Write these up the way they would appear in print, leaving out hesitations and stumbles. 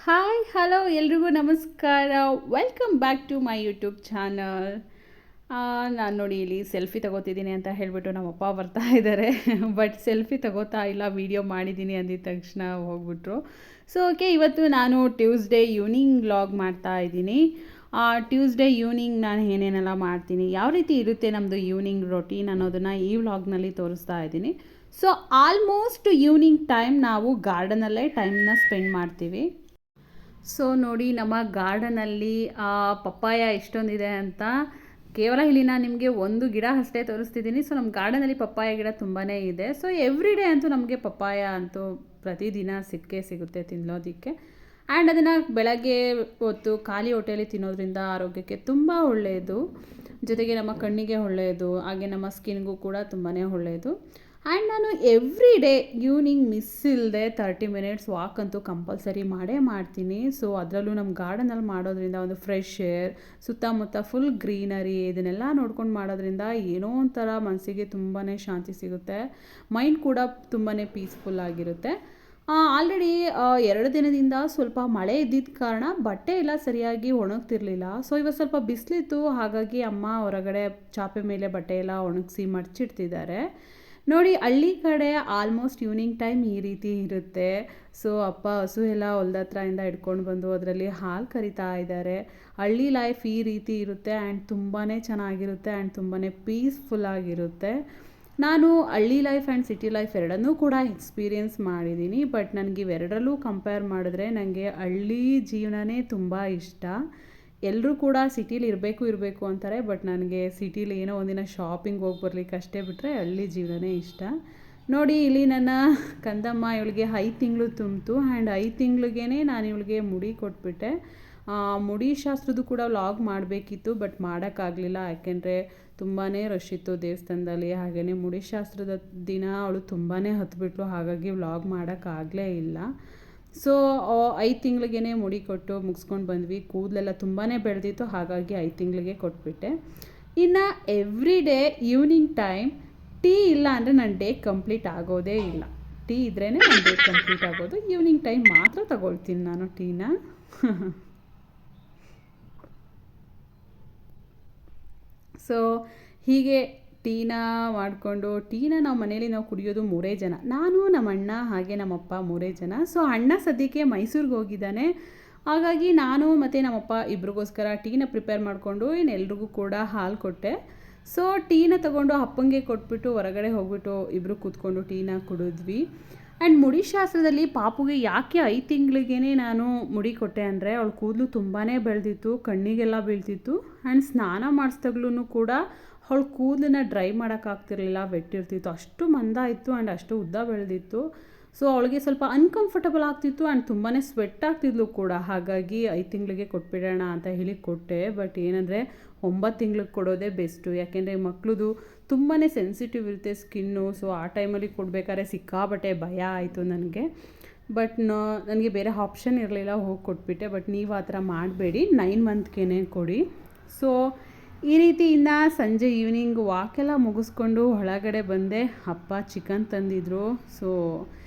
Hi hello ಎಲ್ರಿಗೂ ನಮಸ್ಕಾರ. Welcome back to my YouTube channel. ನಾನು ನೋಡಿ ಇಲ್ಲಿ ಸೆಲ್ಫಿ ತಗೋತಿದ್ದೀನಿ ಅಂತ ಹೇಳಿಬಿಟ್ಟು ನಮ್ಮಪ್ಪ ಬರ್ತಾ ಇದ್ದಾರೆ. ಬಟ್ ಸೆಲ್ಫಿ ತಗೋತಾ ಇಲ್ಲ, ವೀಡಿಯೋ ಮಾಡಿದ್ದೀನಿ ಅಂದಿದ ತಕ್ಷಣ ಹೋಗ್ಬಿಟ್ರು. ಸೊ ಓಕೆ, ಇವತ್ತು ನಾನು ಟ್ಯೂಸ್ಡೇ ಈವ್ನಿಂಗ್ ವ್ಲಾಗ್ ಮಾಡ್ತಾ ಇದ್ದೀನಿ. ಟ್ಯೂಸ್ಡೇ ಈವ್ನಿಂಗ್ ನಾನು ಏನೇನೆಲ್ಲ ಮಾಡ್ತೀನಿ, ಯಾವ ರೀತಿ ಇರುತ್ತೆ ನಮ್ಮದು ಈವ್ನಿಂಗ್ ರೊಟೀನ್ ಅನ್ನೋದನ್ನು ಈ ವ್ಲಾಗ್ನಲ್ಲಿ ತೋರಿಸ್ತಾ ಇದ್ದೀನಿ. ಸೊ ಆಲ್ಮೋಸ್ಟ್ ಈವ್ನಿಂಗ್ ಟೈಮ್ ನಾವು ಗಾರ್ಡನಲ್ಲೇ ಟೈಮ್ನ ಸ್ಪೆಂಡ್ ಮಾಡ್ತೀವಿ. ಸೊ ನೋಡಿ, ನಮ್ಮ ಗಾರ್ಡನಲ್ಲಿ ಪಪ್ಪಾಯ ಎಷ್ಟೊಂದಿದೆ ಅಂತ ಕೇವಲ ಇಲ್ಲಿ ನಾನು ನಿಮಗೆ ಒಂದು ಗಿಡ ಅಷ್ಟೇ ತೋರಿಸ್ತಿದ್ದೀನಿ. ಸೊ ನಮ್ಮ ಗಾರ್ಡನಲ್ಲಿ ಪಪ್ಪಾಯ ಗಿಡ ತುಂಬಾ ಇದೆ. ಸೊ ಎವ್ರಿ ಡೇ ಅಂತೂ ನಮಗೆ ಪಪ್ಪಾಯ ಅಂತೂ ಪ್ರತಿದಿನ ಸಿಕ್ಕೇ ಸಿಗುತ್ತೆ ತಿನ್ನೋದಕ್ಕೆ. ಆ್ಯಂಡ್ ಅದನ್ನು ಬೆಳಗ್ಗೆ ಹೊತ್ತು ಖಾಲಿ ಹೊಟ್ಟೆಯಲ್ಲಿ ತಿನ್ನೋದ್ರಿಂದ ಆರೋಗ್ಯಕ್ಕೆ ತುಂಬ ಒಳ್ಳೆಯದು, ಜೊತೆಗೆ ನಮ್ಮ ಕಣ್ಣಿಗೆ ಒಳ್ಳೆಯದು, ಹಾಗೆ ನಮ್ಮ ಸ್ಕಿನ್ಗೂ ಕೂಡ ತುಂಬಾ ಒಳ್ಳೆಯದು. ಆ್ಯಂಡ್ ನಾನು ಎವ್ರಿ ಡೇ ಈವ್ನಿಂಗ್ ಮಿಸ್ ಇಲ್ಲದೆ 30 ಮಿನಿಟ್ಸ್ ವಾಕ್ ಅಂತೂ ಕಂಪಲ್ಸರಿ ಮಾಡೇ ಮಾಡ್ತೀನಿ. ಸೊ ಅದರಲ್ಲೂ ನಮ್ಮ ಗಾರ್ಡನಲ್ಲಿ ಮಾಡೋದ್ರಿಂದ ಒಂದು ಫ್ರೆಶ್ ಏರ್, ಸುತ್ತಮುತ್ತ ಫುಲ್ ಗ್ರೀನರಿ, ಇದನ್ನೆಲ್ಲ ನೋಡ್ಕೊಂಡು ಮಾಡೋದ್ರಿಂದ ಏನೋ ಒಂಥರ ಮನಸ್ಸಿಗೆ ತುಂಬಾ ಶಾಂತಿ ಸಿಗುತ್ತೆ. ಮೈಂಡ್ ಕೂಡ ತುಂಬಾ ಪೀಸ್ಫುಲ್ ಆಗಿರುತ್ತೆ. ಆಲ್ರೆಡಿ 2 ದಿನದಿಂದ ಸ್ವಲ್ಪ ಮಳೆ ಇದ್ದಿದ್ದ ಕಾರಣ ಬಟ್ಟೆ ಎಲ್ಲ ಸರಿಯಾಗಿ ಒಣಗ್ತಿರ್ಲಿಲ್ಲ. ಸೊ ಇವತ್ತು ಸ್ವಲ್ಪ ಬಿಸಿಲಿತ್ತು, ಹಾಗಾಗಿ ಅಮ್ಮ ಹೊರಗಡೆ ಚಾಪೆ ಮೇಲೆ ಬಟ್ಟೆ ಎಲ್ಲ ಒಣಗಿಸಿ ಮಡಚಿಡ್ತಿದ್ದಾರೆ. ನೋಡಿ, ಹಳ್ಳಿ ಕಡೆ ಆಲ್ಮೋಸ್ಟ್ ಈವ್ನಿಂಗ್ ಟೈಮ್ ಈ ರೀತಿ ಇರುತ್ತೆ. ಸೊ ಅಪ್ಪ ಹಸು ಎಲ್ಲ ಹೊಲ್ದ ಹತ್ರದಿಂದ ಹಿಡ್ಕೊಂಡು ಬಂದು ಅದರಲ್ಲಿ ಹಾಲು ಕರಿತಾ ಇದ್ದಾರೆ. ಹಳ್ಳಿ ಲೈಫ್ ಈ ರೀತಿ ಇರುತ್ತೆ ಆ್ಯಂಡ್ ತುಂಬಾ ಚೆನ್ನಾಗಿರುತ್ತೆ ಆ್ಯಂಡ್ ತುಂಬಾ ಪೀಸ್ಫುಲ್ಲಾಗಿರುತ್ತೆ. ನಾನು ಹಳ್ಳಿ ಲೈಫ್ ಆ್ಯಂಡ್ ಸಿಟಿ ಲೈಫ್ ಎರಡನ್ನೂ ಕೂಡ ಎಕ್ಸ್ಪೀರಿಯೆನ್ಸ್ ಮಾಡಿದ್ದೀನಿ. ಬಟ್ ನನಗೆ ಇವೆರಡರಲ್ಲೂ ಕಂಪೇರ್ ಮಾಡಿದ್ರೆ ನನಗೆ ಹಳ್ಳಿ ಜೀವನನೇ ತುಂಬ ಇಷ್ಟ. ಎಲ್ಲರೂ ಕೂಡ ಸಿಟೀಲಿ ಇರಬೇಕು ಅಂತಾರೆ, ಬಟ್ ನನಗೆ ಸಿಟೀಲಿ ಏನೋ ಒಂದಿನ ಶಾಪಿಂಗ್ ಹೋಗಿ ಬರ್ಲಿಕ್ಕೆ ಅಷ್ಟೇ ಬಿಟ್ಟರೆ ಹಳ್ಳಿ ಜೀವನನೇ ಇಷ್ಟ. ನೋಡಿ, ಇಲ್ಲಿ ನನ್ನ ಕಂದಮ್ಮ, ಇವಳಿಗೆ 5 ತಿಂಗಳು ತುಂಬಿತು ಆ್ಯಂಡ್ 5 ತಿಂಗಳಿಗೇ ನಾನು ಇವಳಿಗೆ ಮುಡಿ ಕೊಟ್ಬಿಟ್ಟೆ. ಮುಡಿ ಶಾಸ್ತ್ರದ್ದು ಕೂಡ ವ್ಲಾಗ್ ಮಾಡಬೇಕಿತ್ತು, ಬಟ್ ಮಾಡೋಕ್ಕಾಗಲಿಲ್ಲ. ಯಾಕೆಂದರೆ ತುಂಬಾ ರಶ್ ಇತ್ತು ದೇವಸ್ಥಾನದಲ್ಲಿ. ಹಾಗೆಯೇ ಮುಡಿ ಶಾಸ್ತ್ರದ ದಿನ ಅವಳು ತುಂಬಾ ಹತ್ಬಿಟ್ಲು, ಹಾಗಾಗಿ ವ್ಲಾಗ್ ಮಾಡೋಕ್ಕಾಗಲೇ ಇಲ್ಲ. ಸೊ 5 ತಿಂಗಳಿಗೇ ಮುಡಿ ಕೊಟ್ಟು ಮುಗಿಸ್ಕೊಂಡು ಬಂದ್ವಿ. ಕೂದಲೆಲ್ಲ ತುಂಬಾ ಬೆಳೆದಿತ್ತು, ಹಾಗಾಗಿ 5 ತಿಂಗಳಿಗೆ ಕೊಟ್ಬಿಟ್ಟೆ. ಇನ್ನು every day evening time tea ಇಲ್ಲ ಅಂದರೆ ನನ್ನ ಡೇ ಕಂಪ್ಲೀಟ್ ಆಗೋದೇ ಇಲ್ಲ. ಟೀ ಇದ್ರೇ ನನ್ನ ಡೇ ಕಂಪ್ಲೀಟ್ ಆಗೋದು. ಈವ್ನಿಂಗ್ ಟೈಮ್ ಮಾತ್ರ ತಗೊಳ್ತೀನಿ ನಾನು ಟೀನ. ಸೊ ಹೀಗೆ ಟೀನ ನಾವು ಮನೇಲಿ ಕುಡಿಯೋದು 3 ಜನ, ನಾನು, ನಮ್ಮ ಅಣ್ಣ ಹಾಗೆ ನಮ್ಮಪ್ಪ 3 ಜನ. ಸೊ ಅಣ್ಣ ಸದ್ಯಕ್ಕೆ ಮೈಸೂರಿಗೆ ಹೋಗಿದ್ದಾನೆ, ಹಾಗಾಗಿ ನಾನು ಮತ್ತು ನಮ್ಮಪ್ಪ ಇಬ್ರಿಗೋಸ್ಕರ ಟೀನ ಪ್ರಿಪೇರ್ ಮಾಡಿಕೊಂಡು ಇನ್ನೆಲ್ರಿಗೂ ಕೂಡ ಹಾಲು ಕೊಟ್ಟೆ. ಸೊ ಟೀನ ತೊಗೊಂಡು ಅಪ್ಪಂಗೆ ಕೊಟ್ಬಿಟ್ಟು ಹೊರಗಡೆ ಹೋಗ್ಬಿಟ್ಟು ಇಬ್ಬರು ಕೂತ್ಕೊಂಡು ಟೀನ ಕುಡಿದ್ವಿ. ಆ್ಯಂಡ್ ಮುಡಿ ಶಾಸ್ತ್ರದಲ್ಲಿ ಪಾಪುಗೆ ಯಾಕೆ 5 ತಿಂಗಳಿಗೇ ನಾನು ಮುಡಿ ಕೊಟ್ಟೆ ಅಂದರೆ, ಅವಳ ಕೂದಲು ತುಂಬಾ ಬೆಳೆದಿತ್ತು, ಕಣ್ಣಿಗೆಲ್ಲ ಬೀಳ್ತಿತ್ತು. ಆ್ಯಂಡ್ ಸ್ನಾನ ಮಾಡಿಸ್ದಾಗ್ಲೂ ಕೂಡ ಅವಳು ಕೂದಲನ್ನ ಡ್ರೈ ಮಾಡೋಕ್ಕಾಗ್ತಿರ್ಲಿಲ್ಲ, ವೆಟ್ಟಿರ್ತಿತ್ತು, ಅಷ್ಟು ಮಂದ ಇತ್ತು ಆ್ಯಂಡ್ ಅಷ್ಟು ಉದ್ದ ಬೆಳೆದಿತ್ತು. ಸೊ ಅವಳಿಗೆ ಸ್ವಲ್ಪ ಅನ್ಕಂಫರ್ಟಬಲ್ ಆಗ್ತಿತ್ತು ಆ್ಯಂಡ್ ತುಂಬಾ ಸ್ವೆಟ್ ಆಗ್ತಿದ್ಲು ಕೂಡ. ಹಾಗಾಗಿ 5 ತಿಂಗಳಿಗೆ ಕೊಟ್ಬಿಡೋಣ ಅಂತ ಹೇಳಿ ಕೊಟ್ಟೆ. ಬಟ್ ಏನಂದರೆ 9 ತಿಂಗಳಿಗೆ ಕೊಡೋದೇ ಬೆಸ್ಟು, ಯಾಕೆಂದರೆ ಮಕ್ಕಳದು ತುಂಬಾ ಸೆನ್ಸಿಟಿವ್ ಇರುತ್ತೆ ಸ್ಕಿನ್ನು. ಸೊ ಆ ಟೈಮಲ್ಲಿ ಕೊಡಬೇಕಾದ್ರೆ ಸಿಕ್ಕಾಬಟ್ಟೆ ಭಯ ಆಯಿತು ನನಗೆ. ಬಟ್ ನನಗೆ ಬೇರೆ ಆಪ್ಷನ್ ಇರಲಿಲ್ಲ, ಹೋಗಿ ಕೊಟ್ಬಿಟ್ಟೆ. ಬಟ್ ನೀವು ಆ ಥರ ಮಾಡಬೇಡಿ, 9 ಮಂತ್ಗೆ ಕೊಡಿ. ಸೊ ಈ ರೀತಿಯಿಂದ ಸಂಜೆ ಈವ್ನಿಂಗ್ ವಾಕೆಲ್ಲ ಮುಗಿಸ್ಕೊಂಡು ಒಳಗಡೆ ಬಂದೆ. ಅಪ್ಪ ಚಿಕನ್ ತಂದಿದ್ರು. ಸೊ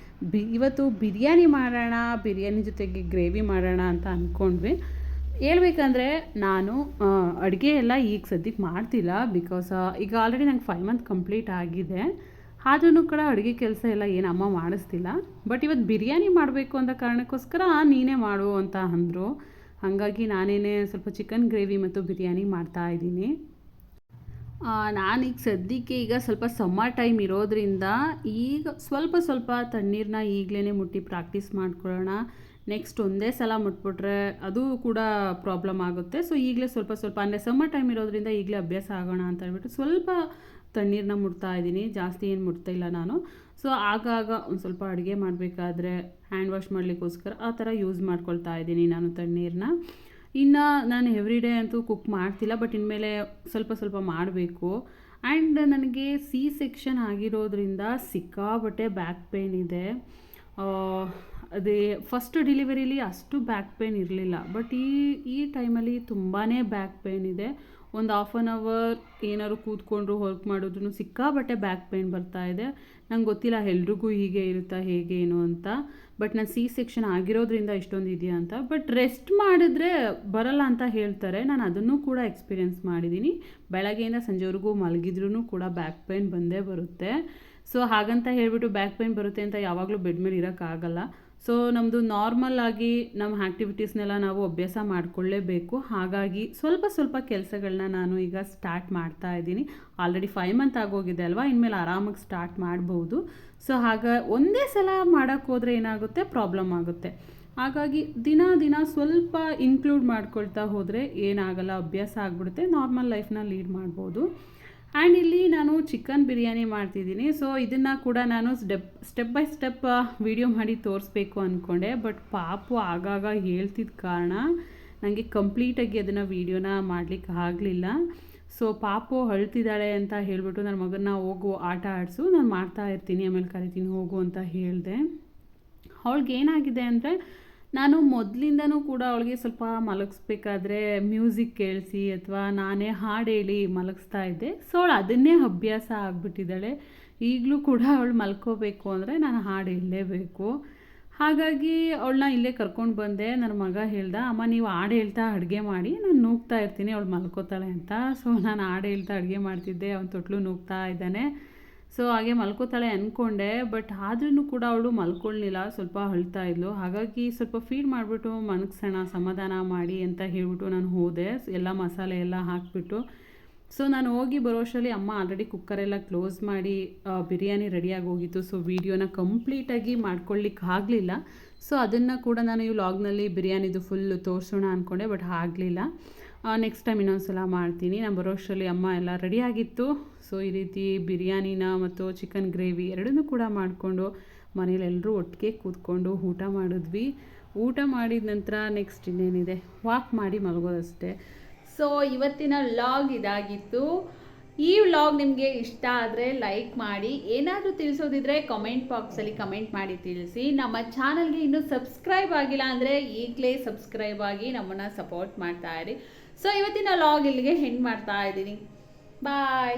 ಇವತ್ತು ಬಿರಿಯಾನಿ ಮಾಡೋಣ, ಬಿರಿಯಾನಿ ಜೊತೆಗೆ ಗ್ರೇವಿ ಮಾಡೋಣ ಅಂತ ಅಂದ್ಕೊಂಡ್ವಿ. ಹೇಳ್ಬೇಕಂದ್ರೆ ನಾನು ಅಡುಗೆ ಎಲ್ಲ ಈಗ ಸದ್ಯಕ್ಕೆ ಮಾಡ್ತಿಲ್ಲ, ಬಿಕಾಸ್ ಈಗ ಆಲ್ರೆಡಿ ನಂಗೆ 5 ಮಂತ್ ಕಂಪ್ಲೀಟ್ ಆಗಿದೆ. ಆದ್ರೂ ಕೂಡ ಅಡುಗೆ ಕೆಲಸ ಎಲ್ಲ ಏನು ಅಮ್ಮ ಮಾಡಿಸ್ತಿಲ್ಲ. ಬಟ್ ಇವತ್ತು ಬಿರಿಯಾನಿ ಮಾಡಬೇಕು ಅಂತ ಕಾರಣಕ್ಕೋಸ್ಕರ ನೀನೇ ಮಾಡು ಅಂತ ಅಂದರು. ಹಾಗಾಗಿ ನಾನೇನೇ ಸ್ವಲ್ಪ ಚಿಕನ್ ಗ್ರೇವಿ ಮತ್ತು ಬಿರಿಯಾನಿ ಮಾಡ್ತಾಯಿದ್ದೀನಿ. ನಾನೀಗ ಸದ್ಯಕ್ಕೆ ಸ್ವಲ್ಪ ಸಮ್ಮರ್ ಟೈಮ್ ಇರೋದ್ರಿಂದ ಈಗ ಸ್ವಲ್ಪ ತಣ್ಣೀರನ್ನ ಈಗಲೇ ಮುಟ್ಟಿ ಪ್ರಾಕ್ಟೀಸ್ ಮಾಡ್ಕೊಳ್ಳೋಣ. ನೆಕ್ಸ್ಟ್ ಒಂದೇ ಸಲ ಮುಟ್ಬಿಟ್ರೆ ಅದು ಕೂಡ ಪ್ರಾಬ್ಲಮ್ ಆಗುತ್ತೆ. ಸೊ ಈಗಲೇ ಸ್ವಲ್ಪ ಅಂದರೆ ಸಮ್ಮರ್ ಟೈಮ್ ಇರೋದ್ರಿಂದ ಈಗಲೇ ಅಭ್ಯಾಸ ಆಗೋಣ ಅಂತ ಹೇಳ್ಬಿಟ್ಟು ಸ್ವಲ್ಪ ತಣ್ಣೀರನ್ನ ಮುಟ್ತಾ ಇದ್ದೀನಿ, ಜಾಸ್ತಿ ಏನು ಮುಟ್ತಾ ಇಲ್ಲ ನಾನು. ಸೊ ಆಗಾಗ ಒಂದು ಸ್ವಲ್ಪ ಅಡುಗೆ ಮಾಡಬೇಕಾದ್ರೆ ಹ್ಯಾಂಡ್ ವಾಶ್ ಮಾಡಲಿಕ್ಕೋಸ್ಕರ ಆ ಥರ ಯೂಸ್ ಮಾಡ್ಕೊಳ್ತಾ ಇದ್ದೀನಿ ನಾನು ತಣ್ಣೀರನ್ನ. ಇನ್ನು ನಾನು ಎವ್ರಿ ಡೇ ಅಂತೂ ಕುಕ್ ಮಾಡ್ತಿಲ್ಲ, ಬಟ್ ಇನ್ಮೇಲೆ ಸ್ವಲ್ಪ ಮಾಡಬೇಕು. ಆ್ಯಂಡ್ ನನಗೆ ಸೆಕ್ಷನ್ ಆಗಿರೋದ್ರಿಂದ ಸಿಕ್ಕಾಬಟ್ಟೆ ಬ್ಯಾಕ್ ಪೇಯ್ನ್ ಇದೆ. ಅದೇ ಫಸ್ಟ್ ಡೆಲಿವರಿಲಿ ಅಷ್ಟು ಬ್ಯಾಕ್ ಪೇಯ್ನ್ ಇರಲಿಲ್ಲ, ಬಟ್ ಈ ಟೈಮಲ್ಲಿ ತುಂಬಾ ಬ್ಯಾಕ್ ಪೇಯ್ನ್ ಇದೆ. ಒಂದು ಹಾಫ್ ಆನ್ ಅವರ್ ಏನಾದ್ರು ಕೂತ್ಕೊಂಡ್ರು ವರ್ಕ್ ಮಾಡಿದ್ರು ಸಿಕ್ಕಾಬಟ್ಟೆ ಬ್ಯಾಕ್ ಪೇಯ್ನ್ ಬರ್ತಾ ಇದೆ. ನಂಗೆ ಗೊತ್ತಿಲ್ಲ ಎಲ್ರಿಗೂ ಹೀಗೆ ಇರುತ್ತಾ ಹೇಗೆ ಏನು ಅಂತ, ಬಟ್ ನಾನು ಸೆಕ್ಷನ್ ಆಗಿರೋದ್ರಿಂದ ಇಷ್ಟೊಂದು ಇದೆಯಾ ಅಂತ. ಬಟ್ ರೆಸ್ಟ್ ಮಾಡಿದ್ರೆ ಬರಲ್ಲ ಅಂತ ಹೇಳ್ತಾರೆ, ನಾನು ಅದನ್ನು ಕೂಡ ಎಕ್ಸ್ಪೀರಿಯೆನ್ಸ್ ಮಾಡಿದ್ದೀನಿ. ಬೆಳಗ್ಗೆಯಿಂದ ಸಂಜೆವರೆಗೂ ಮಲಗಿದ್ರೂ ಕೂಡ ಬ್ಯಾಕ್ ಪೇಯ್ನ್ ಬಂದೇ ಬರುತ್ತೆ. ಸೊ ಹಾಗಂತ ಹೇಳಿಬಿಟ್ಟು ಬ್ಯಾಕ್ ಪೇಯ್ನ್ ಬರುತ್ತೆ ಅಂತ ಯಾವಾಗಲೂ ಬೆಡ್ ಮೇಲೆ ಇರೋಕ್ಕಾಗಲ್ಲ. ಸೊ ನಮ್ಮದು ನಾರ್ಮಲ್ ಆಗಿ ನಮ್ಮ ಆ್ಯಕ್ಟಿವಿಟೀಸ್ನೆಲ್ಲ ನಾವು ಅಭ್ಯಾಸ ಮಾಡಿಕೊಳ್ಳೇಬೇಕು. ಹಾಗಾಗಿ ಸ್ವಲ್ಪ ಕೆಲಸಗಳನ್ನ ನಾನು ಈಗ ಸ್ಟಾರ್ಟ್ ಮಾಡ್ತಾ ಇದ್ದೀನಿ. ಆಲ್ರೆಡಿ 5 ಮಂತ್ ಆಗೋಗಿದೆ ಅಲ್ವಾ, ಇನ್ಮೇಲೆ ಆರಾಮಾಗಿ ಸ್ಟಾರ್ಟ್ ಮಾಡ್ಬೋದು. ಸೊ ಒಂದೇ ಸಲ ಮಾಡೋಕ್ಕೋದ್ರೆ ಏನಾಗುತ್ತೆ, ಪ್ರಾಬ್ಲಮ್ ಆಗುತ್ತೆ. ಹಾಗಾಗಿ ದಿನ ಸ್ವಲ್ಪ ಇನ್ಕ್ಲೂಡ್ ಮಾಡ್ಕೊಳ್ತಾ ಹೋದರೆ ಏನಾಗಲ್ಲ, ಅಭ್ಯಾಸ ಆಗಿಬಿಡುತ್ತೆ, ನಾರ್ಮಲ್ ಲೈಫ್ನ ಲೀಡ್ ಮಾಡ್ಬೋದು. ಆ್ಯಂಡ್ ಇಲ್ಲಿ ನಾನು ಚಿಕನ್ ಬಿರಿಯಾನಿ ಮಾಡ್ತಿದ್ದೀನಿ. ಸೊ ಇದನ್ನು ಕೂಡ ನಾನು ಸ್ಟೆಪ್ ಬೈ ಸ್ಟೆಪ್ ವಿಡಿಯೋ ಮಾಡಿ ತೋರಿಸ್ಬೇಕು ಅಂದ್ಕೊಂಡೆ. ಬಟ್ ಪಾಪು ಆಗಾಗ ಹೇಳ್ತಿದ್ದ ಕಾರಣ ನನಗೆ ಕಂಪ್ಲೀಟಾಗಿ ಅದನ್ನು ವೀಡಿಯೋನ ಮಾಡಲಿಕ್ಕೆ ಆಗಲಿಲ್ಲ. ಸೊ ಪಾಪು ಅಳ್ತಿದ್ದಾಳೆ ಅಂತ ಹೇಳಿಬಿಟ್ಟು ನನ್ನ ಮಗನ್ನ ಹೋಗು ಆಟ ಆಡಿಸು, ನಾನು ಮಾಡ್ತಾ ಇರ್ತೀನಿ, ಆಮೇಲೆ ಕರಿತೀನಿ ಹೋಗು ಅಂತ ಹೇಳಿದೆ. ಅವಳಿಗೆ ಏನಾಗಿದೆ ಅಂದರೆ, ನಾನು ಮೊದಲಿಂದನೂ ಕೂಡ ಅವಳಿಗೆ ಸ್ವಲ್ಪ ಮಲಗಿಸ್ಬೇಕಾದ್ರೆ ಮ್ಯೂಸಿಕ್ ಕೇಳಿಸಿ ಅಥವಾ ನಾನೇ ಹಾಡು ಹೇಳಿ ಮಲಗಿಸ್ತಾ ಇದ್ದೆ. ಸೊ ಅವಳು ಅದನ್ನೇ ಅಭ್ಯಾಸ ಆಗಿಬಿಟ್ಟಿದ್ದಾಳೆ. ಈಗಲೂ ಕೂಡ ಅವಳು ಮಲ್ಕೋಬೇಕು ಅಂದರೆ ನಾನು ಹಾಡು ಹೇಳಲೇಬೇಕು. ಹಾಗಾಗಿ ಅವಳನ್ನ ಇಲ್ಲೇ ಕರ್ಕೊಂಡು ಬಂದೆ. ನನ್ನ ಮಗ ಹೇಳ್ದ, ಅಮ್ಮ ನೀವು ಹಾಡು ಹೇಳ್ತಾ ಅಡುಗೆ ಮಾಡಿ, ನಾನು ನೂಗ್ತಾ ಇರ್ತೀನಿ, ಅವಳು ಮಲ್ಕೋತಾಳೆ ಅಂತ. ಸೊ ನಾನು ಹಾಡು ಹೇಳ್ತಾ ಅಡುಗೆ ಮಾಡ್ತಿದ್ದೆ, ಅವನು ತೊಟ್ಲು ನೂಗ್ತಾ ಇದ್ದಾನೆ. ಸೊ ಹಾಗೆ ಮಲ್ಕೋತಾಳೆ ಅಂದ್ಕೊಂಡೆ, ಬಟ್ ಆದ್ರೂ ಕೂಡ ಅವಳು ಮಲ್ಕೊಳ್ಳಿಲ್ಲ, ಸ್ವಲ್ಪ ಅಳ್ತಾ ಇದ್ಲು. ಹಾಗಾಗಿ ಸ್ವಲ್ಪ ಫೀಡ್ ಮಾಡಿಬಿಟ್ಟು ಮನಗ್ಸೋಣ, ಸಮಾಧಾನ ಮಾಡಿ ಅಂತ ಹೇಳ್ಬಿಟ್ಟು ನಾನು ಹೋದೆ, ಎಲ್ಲ ಮಸಾಲೆ ಎಲ್ಲ ಹಾಕಿಬಿಟ್ಟು. ಸೊ ನಾನು ಹೋಗಿ ಬರೋಷ್ಟರಲ್ಲಿ ಅಮ್ಮ ಆಲ್ರೆಡಿ ಕುಕ್ಕರೆಲ್ಲ ಕ್ಲೋಸ್ ಮಾಡಿ ಬಿರಿಯಾನಿ ರೆಡಿಯಾಗಿ ಹೋಗಿತ್ತು. ಸೊ ವೀಡಿಯೋನ ಕಂಪ್ಲೀಟಾಗಿ ಮಾಡ್ಕೊಳ್ಳಿಕ್ಕೆ ಆಗಲಿಲ್ಲ. ಸೊ ಅದನ್ನು ಕೂಡ ನಾನು ಈ ವ್ಲಾಗ್ನಲ್ಲಿ ಬಿರಿಯಾನಿದು ಫುಲ್ ತೋರಿಸೋಣ ಅಂದ್ಕೊಂಡೆ, ಬಟ್ ಆಗಲಿಲ್ಲ. ನೆಕ್ಸ್ಟ್ ಟೈಮ್ ಇನ್ನೊಂದು ಸಲ ಮಾಡ್ತೀನಿ. ನಾನು ಬರೋಷ್ಟರಲ್ಲಿ ಅಮ್ಮ ಎಲ್ಲ ರೆಡಿಯಾಗಿತ್ತು. ಸೊ ಈ ರೀತಿ ಬಿರಿಯಾನಿನ ಮತ್ತು ಚಿಕನ್ ಗ್ರೇವಿ ಎರಡನ್ನೂ ಕೂಡ ಮಾಡಿಕೊಂಡು ಮನೇಲಿ ಎಲ್ಲರೂ ಒಟ್ಟಿಗೆ ಕೂತ್ಕೊಂಡು ಊಟ ಮಾಡಿದ್ವಿ. ಊಟ ಮಾಡಿದ ನಂತರ ನೆಕ್ಸ್ಟ್ ಇನ್ನೇನಿದೆ, ವಾಕ್ ಮಾಡಿ ಮಲಗೋದಷ್ಟೇ. ಸೊ ಇವತ್ತಿನ ವ್ಲಾಗ್ ಇದಾಗಿತ್ತು. ಈ ವ್ಲಾಗ್ ನಿಮಗೆ ಇಷ್ಟ ಆದರೆ ಲೈಕ್ ಮಾಡಿ, ಏನಾದರೂ ತಿಳಿಸೋದಿದ್ರೆ ಕಮೆಂಟ್ ಬಾಕ್ಸಲ್ಲಿ ಕಮೆಂಟ್ ಮಾಡಿ ತಿಳಿಸಿ. ನಮ್ಮ ಚಾನಲ್ಗೆ ಇನ್ನೂ ಸಬ್ಸ್ಕ್ರೈಬ್ ಆಗಿಲ್ಲ ಅಂದರೆ ಈಗಲೇ ಸಬ್ಸ್ಕ್ರೈಬ್ ಆಗಿ ನಮ್ಮನ್ನು ಸಪೋರ್ಟ್ ಮಾಡ್ತಾ ಇರಿ. ಸೊ ಇವತ್ತಿನ ವ್ಲಾಗ್ ಇಲ್ಲಿಗೆ ಎಂಡ್ ಮಾಡ್ತಾ ಇದ್ದೀನಿ. ಬಾಯ್.